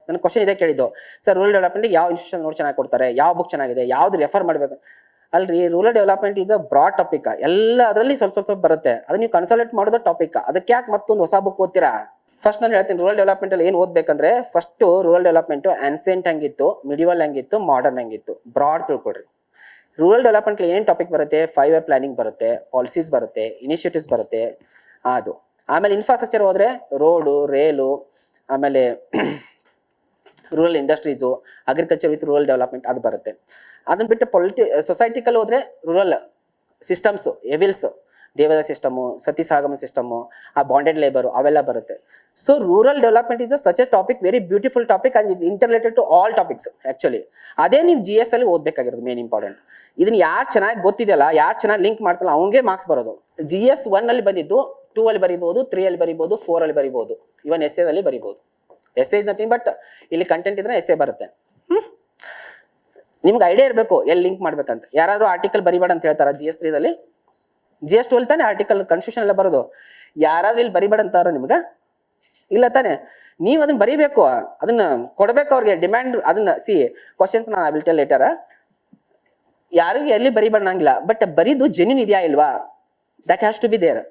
ನನ್ನ ಕ್ವಶನ್ ಇದೇ ಕೇಳಿದ್ದು, ಸರ್ ರೂರಲ್ ಡೆವಲಪ್ಮೆಂಟ್ ಯಾವ ಇನ್ಸ್ಟಿಟ್ಯೂಷನ್ ನೋಡಿ ಚೆನ್ನಾಗಿ ಕೊಡ್ತಾರೆ, ಯಾವ ಬುಕ್ ಚೆನ್ನಾಗಿದೆ, ಯಾವ್ದು ರೆಫರ್ ಮಾಡಬೇಕು. ಅಲ್ರಿ, rural development is a broad topic, ಎಲ್ಲ ಅದರಲ್ಲಿ ಸ್ವಲ್ಪ ಬರುತ್ತೆ. ಅದನ್ನ ನೀವು ಕನ್ಸಲ್ಟೇಟ್ ಮಾಡೋದು ಟಾಪಿಕ್, ಅದಕ್ಕೆ ಯಾಕೆ ಮತ್ತೊಂದು ಹೊಸ ಬುಕ್ ಓದ್ತೀರಾ? ಫಸ್ಟ್ ನಾನು ಹೇಳ್ತೀನಿ, ರೂರಲ್ ಡೆವಲಪ್ಮೆಂಟ್ ಅಲ್ಲಿ ಏನ್ ಓದ್ಬೇಕಂದ್ರೆ, ಫಸ್ಟ್ ರೂರಲ್ ಡೆವಲಪ್ಮೆಂಟ್ ಆನ್ಸೆಂಟ್ ಹೆಂಗಿತ್ತು, ಮಿಡಿವಲ್ ಹೆಂಗಿತ್ತು, ಮಾಡರ್ನ್ ಹೆಂಗಿತ್ತು, ಬ್ರಾಡ್ ತಿಳ್ಕೊಡ್ರಿ. ರೂರಲ್ ಡೆವಲಪ್ಮೆಂಟ್ ಏನ್ ಟಾಪಿಕ್ ಬರುತ್ತೆ, 5 year ಪ್ಲಾನಿಂಗ್ ಬರುತ್ತೆ, ಪಾಲಿಸೀಸ್ ಬರುತ್ತೆ, ಇನಿಷಿಯೇಟಿವ್ಸ್ ಬರುತ್ತೆ ಅದು. ಆಮೇಲೆ ಇನ್ಫ್ರಾಸ್ಟ್ರಕ್ಚರ್ ಹೋದ್ರೆ ರೋಡು, ರೇಲು, ಆಮೇಲೆ rural industries, agriculture with rural development ಅದು ಬರುತ್ತೆ. ಅದನ್ನ ಬಿಟ್ಟು ಸೊಸೈಟಿಕಲ್ ಹೋದ್ರೆ ರೂರಲ್ ಸಿಸ್ಟಮ್ಸ್, ಎವಿಲ್ಸ್, ದೇವದ ಸಿಸ್ಟಮು, ಸತಿಸಾಗಮ ಸಿಸ್ಟಮು, ಆ ಬಾಂಡೆಡ್ ಲೇಬರ್ ಅವೆಲ್ಲ ಬರುತ್ತೆ. So rural development is such A topic, very beautiful topic and interrelated to all topics actually. ಅದೇ ನೀವು GS ಅಲ್ಲಿ ಓದ್ಬೇಕಾಗಿರೋದು ಮೇನ್ ಇಂಪಾರ್ಟೆಂಟ್. ಇದನ್ನ ಯಾರು ಚೆನ್ನಾಗಿ ಗೊತ್ತಿದೆಯಲ್ಲ, ಯಾರು ಚೆನ್ನಾಗಿ ಲಿಂಕ್ ಮಾಡ್ತಾರಲ್ಲ ಅವ್ನಿಗೆ ಮಾರ್ಕ್ಸ್ ಬರೋದು. GS 1 ಅಲ್ಲಿ ಬಂದಿದ್ದು 2 ಅಲ್ಲಿ ಬರಿಬಹುದು, 3 ಅಲ್ಲಿ ಬರಿಬಹುದು, 4 ಅಲ್ಲಿ ಬರಿಬಹುದು, ಇವನ್ ಎಸ್ಸೆ ಅಲ್ಲಿ ಬರಿಬಹುದು. ಎಸ್ಸೆ ಇಸ್ ನಥಿಂಗ್ ಬಟ್ ಇಲ್ಲಿ ಕಂಟೆಂಟ್ ಇದ್ರೆ ಎಸ್ಸೆ ಬರುತ್ತೆ. ನಿಮ್ಗೆ ಐಡಿಯಾ ಇರಬೇಕು ಎಲ್ಲಿ ಲಿಂಕ್ ಮಾಡ್ಬೇಕಂತ. ಯಾರಾದ್ರೂ ಆರ್ಟಿಕಲ್ ಬರಿಬೇಡ ಅಂತ ಹೇಳ್ತಾರ GS 3 ದಲ್ಲಿ? GS 2 ತಾನೆ ಆರ್ಟಿಕಲ್ ಕನ್ಫ್ಯೂಷನ್ ಎಲ್ಲ ಬರೋದು. ಯಾರಾದ್ರೂ ಇಲ್ಲಿ ಬರಿಬೇಡ ಅಂತಾರ ನಿಮ್ಗ? ಇಲ್ಲ ತಾನೆ. ನೀವು ಅದನ್ನ ಬರಿಬೇಕು, ಅದನ್ನ ಕೊಡ್ಬೇಕು ಅವ್ರಿಗೆ ಡಿಮ್ಯಾಂಡ್. ಅದನ್ನ ಕ್ವಶನ್ಸ್ ನಾನು ಐ ವಿಲ್ ಟೆಲ್ ಲೇಟರ್. ಯಾರಿಗೂ ಎಲ್ಲಿ ಬರಿಬೇಡಂಗಿಲ್ಲ, ಬಟ್ ಬರೀದು ಜೆನ್ಯೂನ್ ಇದೆಯಾ ಇಲ್ವಾ, that has to be there.